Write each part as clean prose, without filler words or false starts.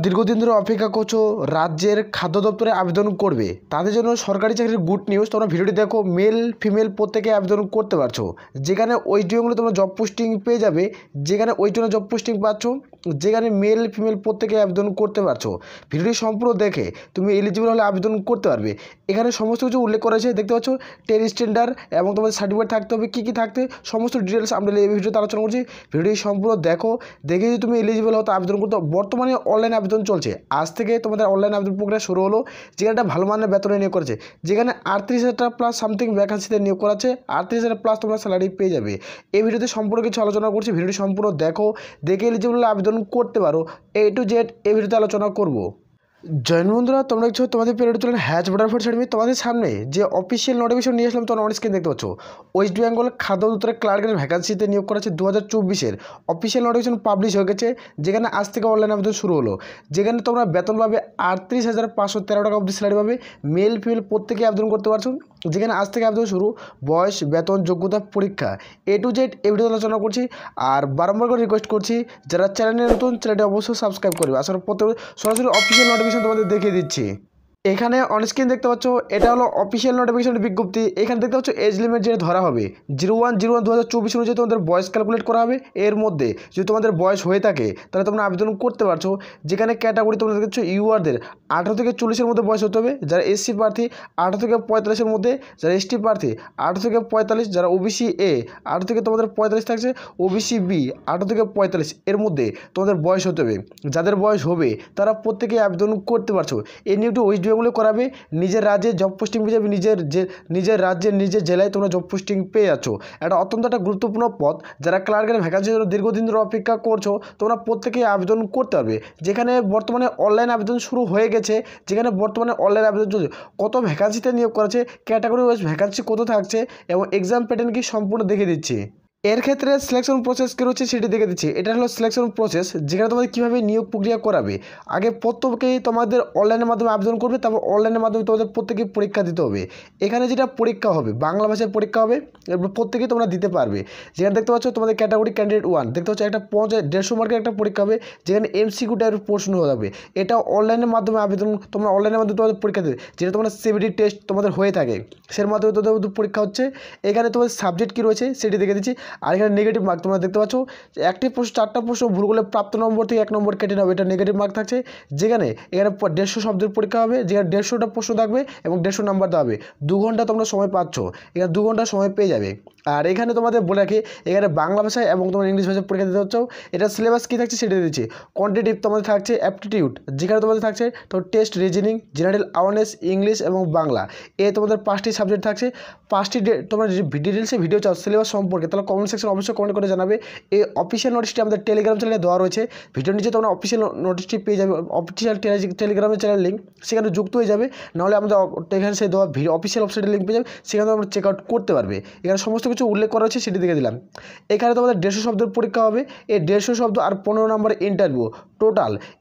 দীর্ঘদিন ধরে অপেক্ষা করছো রাজ্যের খাদ্য দপ্তরে আবেদন করবে, তাদের জন্য সরকারি চাকরির গুড নিউজ। তোমরা ভিডিওটি দেখো, মেল ফিমেল প্রত্যেকে আবেদন করতে পারছো। যেখানে ওয়েস্ট বেঙ্গলে তোমরা জব পোস্টিং পেয়ে যাবে, যেখানে ওয়েস্ট বেঙ্গলে জব পোস্টিং পাচ্ছ, যেখানে মেল ফিমেল প্রত্যেকে আবেদন করতে পারছো। ভিডিওটি সম্পূর্ণ দেখে তুমি এলিজিবল হলে আবেদন করতে পারবে। এখানে সমস্ত কিছু উল্লেখ করা হয়েছে, দেখতে পাচ্ছ টেন স্ট্যান্ডার্ড এবং তোমাদের সার্টিফিকেট থাকতে হবে, কী কী থাকতে সমস্ত ডিটেলস আমরা এই ভিডিওতে আলোচনা করছি। ভিডিওটি সম্পূর্ণ দেখো, দেখে যদি তুমি এলিজিবল হতো আবেদন করতে। বর্তমানে অনলাইন আবেদন চলছে, আজ থেকে তোমাদের অনলাইন আবেদন প্রক্রিয়া শুরু হলো। যেখানে একটা ভালো মানের বেতনে নিয়োগ করেছে, যেখানে 38,000 টাকা প্লাস সামথিং ভ্যাকান্সিতে নিয়োগ করাচ্ছে। 38,000 প্লাস তোমরা স্যালারি পেয়ে যাবে। এই ভিডিওতে সম্পূর্ণ কিছু আলোচনা করছি, ভিডিওটি সম্পূর্ণ দেখো, দেখে এলিজিবল আবেদন করতে পারো। A to Z এই ভিডিওতে আলোচনা করব। জয়েন বন্ধুরা, তোমরা দেখছো তোমাদের পেরিয়ড চলেন হ্যাচ বর্ডার ফর সার্টিফিকেট। তোমাদের সামনে যে অফিসিয়াল নোটিফিকেশন নিয়ে আসলাম, তোমরা অন স্ক্রিন দেখতে পাচ্ছ। ওয়েস্ট বেঙ্গল খাদ্য দপ্তরের ক্লার্কের ভ্যাকান্সিতে নিয়োগ করা হচ্ছে 2024-এর অফিসিয়াল নোটিফিকেশন পাবলিশ হয়ে গেছে। যেখানে আজ থেকে অনলাইন আবেদন শুরু হলো। যেখানে তোমরা বেতন পাবে 38,513 টাকা অবধি স্যালারি পাবে। মেল ফিমেল প্রত্যেকে আবেদন করতে পারছো। যেখানে আজ থেকে আবেদন শুরু, বয়স, বেতন, যোগ্যতা, পরীক্ষা A to Z এই ভিডিওতে আলোচনা করছি। আর বারবার করে রিকোয়েস্ট করছি, যারা চ্যানেলে নতুন চ্যানেলটি অবশ্যই সাবস্ক্রাইব করবে। আসলে সরাসরি অফিসিয়াল নোটিফিকেশন তোমাদের দেখিয়ে দিচ্ছি। এখানে অনস্ক্রিন দেখতে পাচ্ছ, এটা হলো অফিসিয়াল নোটিফিকেশনের বিজ্ঞপ্তি। এখানে দেখতে পাচ্ছ এজ লিমিট যেটা ধরা হবে 01/01/2024 অনুযায়ী তোমাদের বয়স ক্যালকুলেট করা হবে। এর মধ্যে যদি তোমাদের বয়স হয়ে থাকে তাহলে তোমরা আবেদন করতে পারছো। যেখানে ক্যাটাগরি তোমরা দেখছো ইউআরদের 18 থেকে 40-এর মধ্যে বয়স হতে হবে, যারা এসসি প্রার্থী 18 থেকে 45-এর মধ্যে, যারা এসটি প্রার্থী 18 থেকে 45, যারা ওবিসি এ 18 থেকে তোমাদের 45 থাকছে, ওবিসি বি 18 থেকে 45 এর মধ্যে তোমাদের বয়স হতে হবে। যাদের বয়স হবে তারা প্রত্যেকে আবেদন করতে পারছো। এই নিয়োগটি ওয়েস্ট বেঙ্গলে করাবে। নিজের রাজ্যে জব পোস্টিং পেয়ে যাবে, নিজের রাজ্যের নিজের জেলায় তোমরা জব পোস্টিং পেয়ে যাচ্ছ। এটা অত্যন্ত একটা গুরুত্বপূর্ণ পদ। যারা ক্লার্কের ভ্যাকান্সির জন্য দীর্ঘদিন ধরে অপেক্ষা করছো, তোমরা প্রত্যেকেই আবেদন করতে পারবে। যেখানে বর্তমানে অনলাইন আবেদন শুরু হয়ে গেছে, যেখানে বর্তমানে অনলাইন আবেদন চলছে। কত ভ্যাকান্সিতে নিয়োগ করেছে, ক্যাটাগরি ওয়াইজ ভ্যাকান্সি কত থাকছে এবং এক্সাম প্যাটার্ন কি সম্পূর্ণ দেখে দিচ্ছি। এর ক্ষেত্রে সিলেকশন প্রসেস কী রয়েছে সেটি দেখে দিচ্ছি। এটা হলো সিলেকশন প্রসেস, যেখানে তোমাদের কীভাবে নিয়োগ প্রক্রিয়া করাবে। আগে প্রত্যেকেই তোমাদের অনলাইনের মাধ্যমে আবেদন করবে, তারপর অনলাইনের মাধ্যমে তোমাদের প্রত্যেকেই পরীক্ষা দিতে হবে। এখানে যেটা পরীক্ষা হবে, বাংলা ভাষায় পরীক্ষা হবে, এরপর প্রত্যেকেই তোমরা দিতে পারবে। যেখানে দেখতে পাচ্ছ তোমাদের ক্যাটাগরি ক্যান্ডিডেট 1 দেখতে পাচ্ছ একটা 150 মার্কের একটা পরীক্ষা হবে, যেখানে MCQ টাইপের প্রশ্ন হয়ে যাবে। এটা অনলাইনের মাধ্যমে আবেদন, তোমরা অনলাইনের মাধ্যমে তোমাদের পরীক্ষা দেবে। যেটা তোমরা CBT টেস্ট তোমাদের হয়ে থাকে, সের মাধ্যমে তোমাদের পরীক্ষা হচ্ছে। এখানে তোমাদের সাবজেক্ট কী রয়েছে সেটি দেখে দিচ্ছি। আর এখানে নেগেটিভ মার্ক তোমরা দেখতে পাচ্ছ, একটি প্রশ্ন 4টা প্রশ্ন ভুল করলে প্রাপ্ত নম্বর থেকে 1 নম্বর কেটে নেবে, এটা নেগেটিভ মার্ক থাকছে। যেখানে এখানে 150 শব্দের পরীক্ষা হবে, যেখানে 150টা প্রশ্ন থাকবে এবং 150 নাম্বার দেওয়া হবে। 2 ঘন্টা তোমরা সময় পাচ্ছ, এখানে 2 ঘন্টা সময় পেয়ে যাবে। আর এখানে তোমাদের বলে রাখি, এখানে বাংলা ভাষায় এবং তোমার ইংলিশ ভাষায় পরীক্ষা দিতে হচ্ছে। এটা সিলেবাস কী থাকছে সেটা দিচ্ছি। কোয়ান্টিটিভ তোমাদের থাকছে অ্যাপটিটিউড, যেখানে তোমাদের থাকছে তো test, reasoning, general awareness, English এবং বাংলা। তোমাদের 5টি সাবজেক্ট থাকছে। 5টি তোমরা ডিটেলসে ভিডিও চাও সিলেবাস সম্পর্কে, তাহলে কমেন্ট সেকশন অবশ্যই কমেন্ট করে জানাবে। এই অফিসিয়াল নোটিশটি আমাদের টেলিগ্রাম চ্যানেলে দেওয়া রয়েছে। ভিডিওর নিচে তোমরা অফিসিয়াল নোটিশটি পেয়ে যাবে, অফিসিয়াল টেলিগ্রামের চ্যানেল লিঙ্ক, সেখানে যুক্ত হয়ে যাবে। নাহলে আমাদের এখানে সেই দেওয়া অফিসিয়াল ওয়েবসাইটের লিঙ্ক পেয়ে যাবে, সেখানে তোমরা চেক আউট করতে পারবে। এখানে সমস্ত কিছু উল্লেখ করা হচ্ছে, সেটি দেখে দিলাম। এখানে তোমাদের 150 শব্দের পরীক্ষা হবে। এই 150 শব্দ আর 15 নম্বর ইন্টারভিউ টোটাল।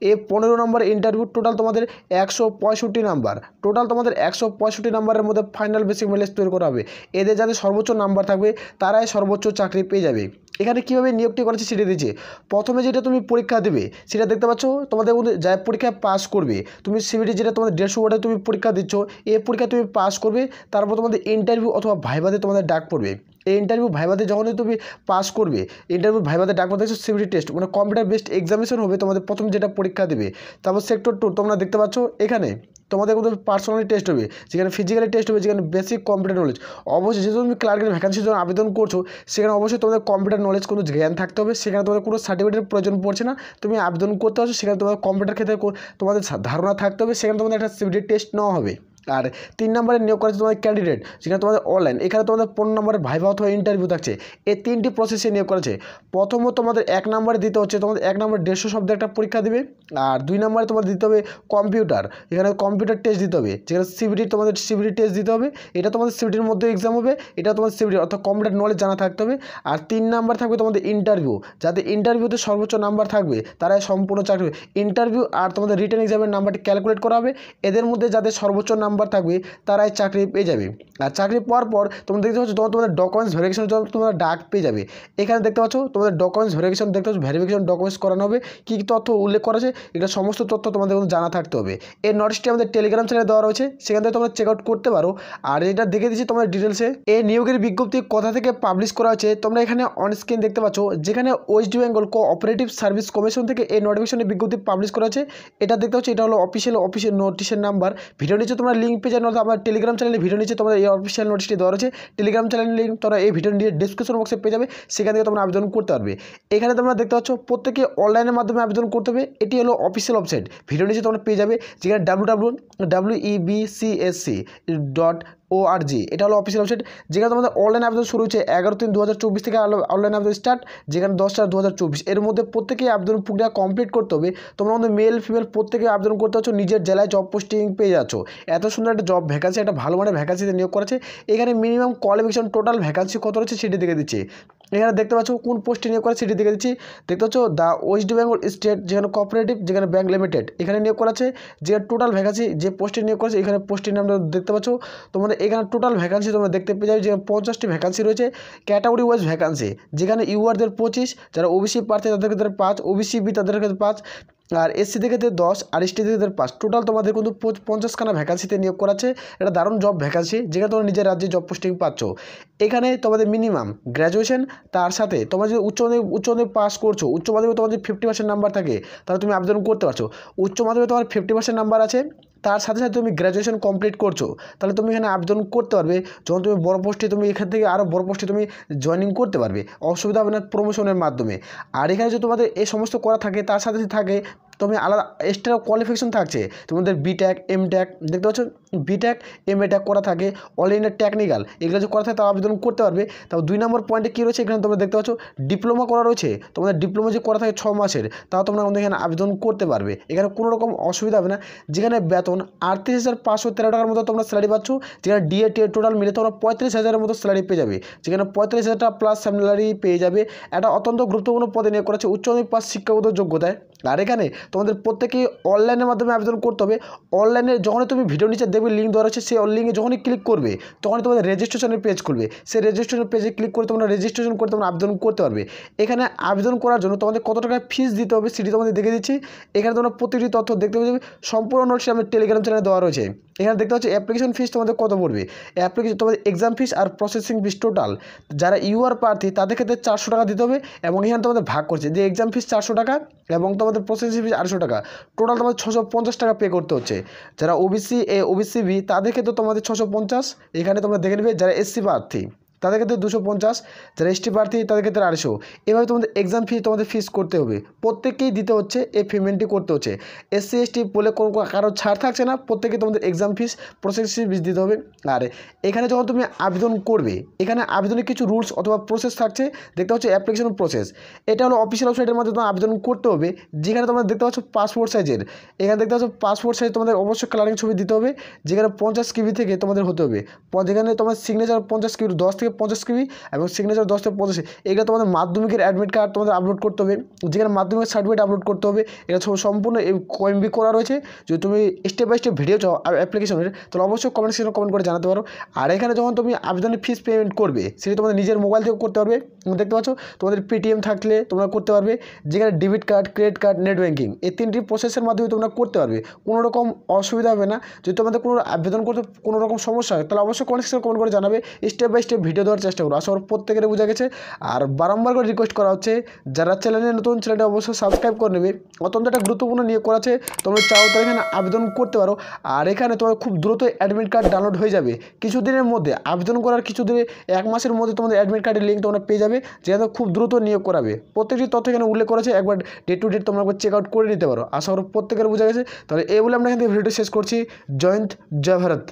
15 নম্বর ইন্টারভিউ টোটাল তোমাদের 165 নাম্বার। টোটাল তোমাদের 165 নাম্বারের মধ্যে ফাইনাল বেসিক মেলেজ তৈরি করা হবে। এদের যাদের সর্বোচ্চ নাম্বার থাকবে তারাই সর্বোচ্চ চাকরি পেয়ে যাবে। এখানে কীভাবে নিয়োগটি করেছে সেটা দিয়েছে। প্রথমে যেটা তুমি পরীক্ষা দেবে সেটা দেখতে পাচ্ছ, তোমাদের যা পরীক্ষায় পাস করবে, তুমি CBT যেটা তোমাদের 150 ওয়ার্ডে তুমি পরীক্ষা দিচ্ছ, এই পরীক্ষা তুমি পাস করবে। তারপর তোমাদের ইন্টারভিউ অথবা ভাইভাতে তোমাদের ডাক পড়বে। এই ইন্টারভিউ ভাইভাতে যখনই তুমি পাস করবে, ইন্টারভিউ ভাইভাতে ডাক পড়তে CBT টেস্ট মানে কম্পিউটার বেসড এক্সামিনেশন হবে তোমাদের প্রথম যেটা পরীক্ষা দেবে। তারপর সেক্টর 2 তোমরা দেখতে পাচ্ছ, এখানে তোমাদের কিন্তু পার্সোনালি টেস্ট হবে, যেখানে ফিজিক্যালি টেস্ট হবে, যেখানে বেসিক কম্পিউটার নলেজ। অবশ্যই যেহেতু তুমি ক্লার্কের ভ্যাকান্সির জন্য আবেদন করছো, সেখানে অবশ্যই তোমাদের কম্পিউটার নলেজ কোনো জ্ঞান থাকতে হবে। সেখানে তোমাদের কোনো সার্টিফিকেটের প্রয়োজন পড়ছে না, তুমি আবেদন করতে পারছো। সেখানে তোমাদের কম্পিউটার ক্ষেত্রে তোমাদের ধারণা থাকতে হবে। সেখানে তোমাদের একটা CBT টেস্ট নেওয়া হবে। আর 3 নম্বরে নিয়োগ করেছে তোমাদের ক্যান্ডিডেট, যেখানে তোমাদের অনলাইন। এখানে তোমাদের 15 নম্বরের ভাইভা অথবা ইন্টারভিউ থাকছে। এই 3টি প্রসেসে নিয়োগ করেছে। প্রথমত তোমাদের 1 নম্বরে দিতে হচ্ছে, তোমাদের 1 নম্বর 150 শব্দের একটা পরীক্ষা দিবে। আর 2 নম্বরে তোমাদের দিতে হবে কম্পিউটার, এখানে কম্পিউটার টেস্ট দিতে হবে। যেখানে তোমাদের CBT টেস্ট দিতে হবে। এটা তোমাদের CBTর মধ্যে এক্সাম হবে। এটা তোমাদের CBT অর্থাৎ কম্পিউটার নলেজ জানা থাকতে হবে। আর 3 নাম্বার থাকবে তোমাদের ইন্টারভিউ, যাদের ইন্টারভিউতে সর্বোচ্চ নাম্বার থাকবে তারাই সম্পূর্ণ চাকরি। ইন্টারভিউ আর তোমাদের রিটেন এক্সামের নাম্বারটি ক্যালকুলেট করা হবে। এদের মধ্যে যাদের সর্বোচ্চ নাম্বার নাম্বার থাকবে তারাই চাকরি পেয়ে যাবে। আর চাকরি পাওয়ার পর তোমরা দেখতে পাচ্ছ তোমাদের ডকুমেন্টস ভেরিফিকেশনের জন্য তোমরা ডাক পেয়ে যাবে। এখানে দেখতে পাচ্ছ তোমাদের ডকুমেন্টস ভেরিফিকেশন দেখতে পাচ্ছ, ভেরিফিকেশন ডকুমেন্টস করানো হবে, কী কী তথ্য উল্লেখ করা আছে এটা সমস্ত তথ্য তোমাদের কিন্তু জানা থাকতে হবে। এই নোটিশটি আমাদের টেলিগ্রাম চ্যানেলে দেওয়া রয়েছে, সেখান থেকে তোমরা চেক আউট করতে পারো। আর এটা দেখে দিচ্ছি তোমাদের ডিটেলসে। এই নিয়োগের বিজ্ঞপ্তি কোথা থেকে পাবলিশ করা হয়েছে তোমরা এখানে অন স্ক্রিন দেখতে পাচ্ছ, যেখানে West Bengal cooperative service commission থেকে এই নোটিফিকেশনের বিজ্ঞপ্তি পাবলিশ করা হয়েছে। এটা দেখতে পাচ্ছ, এটা হলো অফিসিয়াল নোটিশের নাম্বার। ভিডিও নিচে তোমরা লিঙ্ক পেয়ে যাবে, আমার টেলিগ্রাম চ্যানেলে ভিডিও নিচে তোমরা এই অফিসিয়াল নোটিশটি দেওয়া রয়েছে। টেলিগ্রাম চ্যানেলের লিঙ্ক তোমরা এই ভিডিও নিচে ডিসক্রিপশন বক্সে পেয়ে যাবে, সেখান থেকে তোমরা আবেদন করতে পারবে। এখানে তোমরা দেখতে পাচ্ছ প্রত্যেকে অনলাইনের মাধ্যমে আবেদন করতে হবে। এটি হলো অফিসিয়াল ওয়েবসাইট, ভিডিও নিচে তোমরা পেয়ে যাবে, যেখানে www.ebcse.org এটা হলো অফিসিয়াল ওয়েবসাইট, যেখানে তোমাদের অনলাইন আবেদন শুরু হচ্ছে 11/3/2024 থেকে অনলাইন আবেদন স্টার্ট, যেখানে 10/4/2024 এর মধ্যে প্রত্যেকেই আবেদন প্রক্রিয়া কমপ্লিট করতে হবে। তোমরা আমাদের মেল ফিমেল প্রত্যেকে আবেদন করতে হচ্ছে, নিজের জেলায় জব পোস্টিং পেয়ে যাচ্ছ। এত সুন্দর একটা জব ভ্যাকান্সি, একটা ভালো মানের ভ্যাকান্সিতে নিয়োগ করেছে। এখানে মিনিমাম কোয়ালিফিকেশন টোটাল ভ্যাকান্সি কত রয়েছে সেটি দেখে দিচ্ছে। এখানে দেখতে পাচ্ছ কোন পোস্টে নিয়োগ করে সেটি দেখে দিচ্ছি। দেখতে পাচ্ছ দ্য ওয়েস্ট বেঙ্গল স্টেট, যেখানে কোঅপারেটিভ, যেখানে ব্যাংক লিমিটেড, এখানে নিয়োগ করা আছে। যে টোটাল ভ্যাকান্সি যে পোস্টে নিয়োগ করেছে, এখানে পোস্টের নামটা দেখতে পাচ্ছ। তোমাদের এখানে টোটাল ভ্যাকান্সি তোমরা দেখতে পেয়ে যাবে, যেখানে 50টি ভ্যাকান্সি রয়েছে। ক্যাটাগরি ওয়াইজ ভ্যাকান্সি, যেখানে ইউআরদের 25, যারা ওবিসি প্রার্থী তাদের ক্ষেত্রে 5, ওবিসি বি তাদের ক্ষেত্রে 5, আর এসসি থেকে 10, আর এসটি থেকে 5। টোটাল তোমাদের কিন্তু 50খানা ভ্যাকান্সিতে নিয়োগ করাচ্ছে। এটা দারুণ জব ভ্যাকান্সি, যেখানে তোমরা নিজের রাজ্যে জব পোস্টিং পাচ্ছ। এখানে তোমাদের মিনিমাম গ্র্যাজুয়েশন, তার সাথে তোমরা যদি উচ্চ মাধ্যমিক পাস করছো, উচ্চ মাধ্যমিকে তোমার যদি 50% নাম্বার থাকে তাহলে তুমি আবেদন করতে পারছো। উচ্চ মাধ্যমিকে তোমার 50% নাম্বার আছে, তার সাথে সাথে তুমি গ্র্যাজুয়েশন কমপ্লিট করছো, তাহলে তুমি এখানে আবেদন করতে পারবে। যখন তুমি বড় পোস্টে, তুমি এখান থেকে আরও বড় পোস্টে তুমি জয়েনিং করতে পারবে, অসুবিধা হবে না প্রমোশনের মাধ্যমে। আর এখানে যদি তোমাদের এই সমস্ত করা থাকে, তার সাথে থাকে তুমি আলাদা এক্সট্রা কোয়ালিফিকেশন থাকছে তোমাদের বিট্যাক, এমট্যাক, দেখতে পাচ্ছ বিট্যাক এমএ ট্যাক করা থাকে, অল ইন্ডিয়া টেকনিক্যাল, এগুলো যদি করা থাকে তাও আবেদন করতে পারবে। তাও 2 নম্বর পয়েন্টে কী রয়েছে, এখানে তোমরা দেখতে পাচ্ছ ডিপ্লোমা করা রয়েছে। তোমাদের ডিপ্লোমা যে করা থাকে 6 মাসের, তাও তোমরা আমাদের এখানে আবেদন করতে পারবে। এখানে কোনো রকম অসুবিধা হবে না। যেখানে বেতন 38,513 টাকার মতো তোমরা স্যালারি পাচ্ছ, যেখানে ডিএ টোটাল মিলে তোমরা 35,000-এর মতো স্যালারি পেয়ে যাবে, যেখানে 45,000 টাকা প্লাস স্যালারি পেয়ে যাবে। একটা অত্যন্ত গুরুত্বপূর্ণ পদে নিয়োগ করেছে উচ্চ মাধ্যমিক পাস শিক্ষাগত যোগ্যতায়। আর এখানে তোমাদের প্রত্যেকেই অনলাইনের মাধ্যমে আবেদন করতে হবে। অনলাইনে যখনই তুমি ভিডিও নিচে দেখবে লিঙ্ক দেওয়া রয়েছে, সেই লিঙ্কে যখনই ক্লিক করবে তখনই তোমাদের রেজিস্ট্রেশনের পেজ খুলবে। সেই রেজিস্ট্রেশন পেজে ক্লিক করে তোমরা রেজিস্ট্রেশন করে তোমরা আবেদন করতে পারবে। এখানে আবেদন করার জন্য তোমাদের কত টাকা ফিস দিতে হবে সেটি তোমাদের দেখে দিচ্ছি। এখানে তোমরা প্রতিটি তথ্য দেখতে পেয়ে যাবে, সম্পূর্ণ নোটস আমাদের টেলিগ্রাম চ্যানেলে দেওয়া রয়েছে। এখানে দেখতে পাচ্ছ অ্যাপ্লিকেশন ফিস তোমাদের কত পড়বে। অ্যাপ্লিকেশন তোমাদের এক্সাম ফিস আর প্রসেসিং ফিস টোটাল, যারা ইউআর প্রার্থী তাদের ক্ষেত্রে 400 টাকা দিতে হবে। এবং এখানে তোমাদের ভাগ করছে যে এক্সাম ফিস 400 টাকা এবং তোমাদের প্রসেসিং ফিস 800 টাকা, টোটাল তোমাদের 650 টাকা পে করতে হচ্ছে। যারা ওবিসি এ, ওবিসি বি তাদের ক্ষেত্রে তোমাদের 650। এখানে তোমরা দেখে নেবে যারা এসসি প্রার্থী তাদের ক্ষেত্রে 250, যারা এসটি প্রার্থী তাদের ক্ষেত্রে 250। এভাবে তোমাদের এক্সাম ফি তোমাদের ফিস করতে হবে, প্রত্যেককেই দিতে হচ্ছে, এই পেমেন্টটি করতে হচ্ছে। এসসি এসটি বলে কোনো কারো ছাড় থাকছে না, প্রত্যেকে তোমাদের এক্সাম ফিস, প্রসেসিং ফিস দিতে হবে। আর এখানে যখন তুমি আবেদন করবে, এখানে আবেদনের কিছু রুলস অথবা প্রসেস থাকছে, দেখতে পাচ্ছ অ্যাপ্লিকেশন প্রসেস। এটা হলো অফিসিয়াল ওয়েবসাইটের মধ্যে তোমার আবেদন করতে হবে, যেখানে তোমরা দেখতে পাচ্ছ পাসপোর্ট সাইজের। এখানে দেখতে পাচ্ছ পাসপোর্ট সাইজ তোমাদের অবশ্যই কালারিং ছবি দিতে হবে, যেখানে 50 কেবি থেকে তোমাদের হতে হবে। যেখানে তোমার সিগনেচার 50 কেবি, 10 থেকে 50 কেবি এবং সিগনেচার 10 থেকে 50। এগুলো তোমাদের মাধ্যমিকের অ্যাডমিট কার্ড তোমাদের আপলোড করতে হবে, যেখানে মাধ্যমিকের সার্টিফিকেট আপলোড করতে হবে। এটা সম্পূর্ণ এমবি করা রয়েছে। যদি তুমি স্টেপ বাই স্টেপ ভিডিও চাও অ্যাপ্লিকেশনের, তাহলে অবশ্যই কমেন্ট সেকশনে কমেন্ট করে জানাতে পারো। আর এখানে যখন তুমি আবেদনের ফিস পেমেন্ট করবে, সেটি তোমাদের নিজের মোবাইল থেকে করতে পারবে। দেখতে পাচ্ছ তোমাদের পেটিএম থাকলে তোমরা করতে পারবে, যেখানে debit card, credit card, net banking, এই 3টি প্রসেসের মাধ্যমে তোমরা করতে পারবে। কোনো রকম অসুবিধা হবে না। যদি তোমাদের কোনো আবেদন করতে কোনো রকম সমস্যা হয়, তাহলে অবশ্যই কমেন্ট সেকশনে কমেন্ট করে জানাবে, স্টেপ বাই স্টেপ ভিডিও দেওয়ার চেষ্টা করো। আশা করি প্রত্যেকের বোঝা গেছে। আর বারংবার করে রিকোয়েস্ট করা হচ্ছে, যারা চ্যানেলে নতুন, চ্যানেলটা অবশ্যই সাবস্ক্রাইব করে নেবে। অত্যন্ত একটা গুরুত্বপূর্ণ নিয়োগ করা আছে, তোমরা চাও তাহলে এখানে আবেদন করতে পারো। আর এখানে তোমার খুব দ্রুত অ্যাডমিট কার্ড ডাউনলোড হয়ে যাবে কিছুদিনের মধ্যে। আবেদন করার কিছুদিনে 1 মাসের মধ্যে তোমাদের অ্যাডমিট কার্ডের লিঙ্ক তোমরা পেয়ে যাবে, যেটা খুব দ্রুত নিয়োগ করাবে। প্রত্যেকটি তথ্য এখানে উল্লেখ করেছে, একবার ডেট টু ডেট তোমরা একবার চেক আউট করে নিতে পারো। আশা করি প্রত্যেকের বোঝা গেছে। তাহলে এই বলে আমরা এখান থেকে ভিডিওটি শেষ করছি। জয় হিন্দ, জয় ভারত।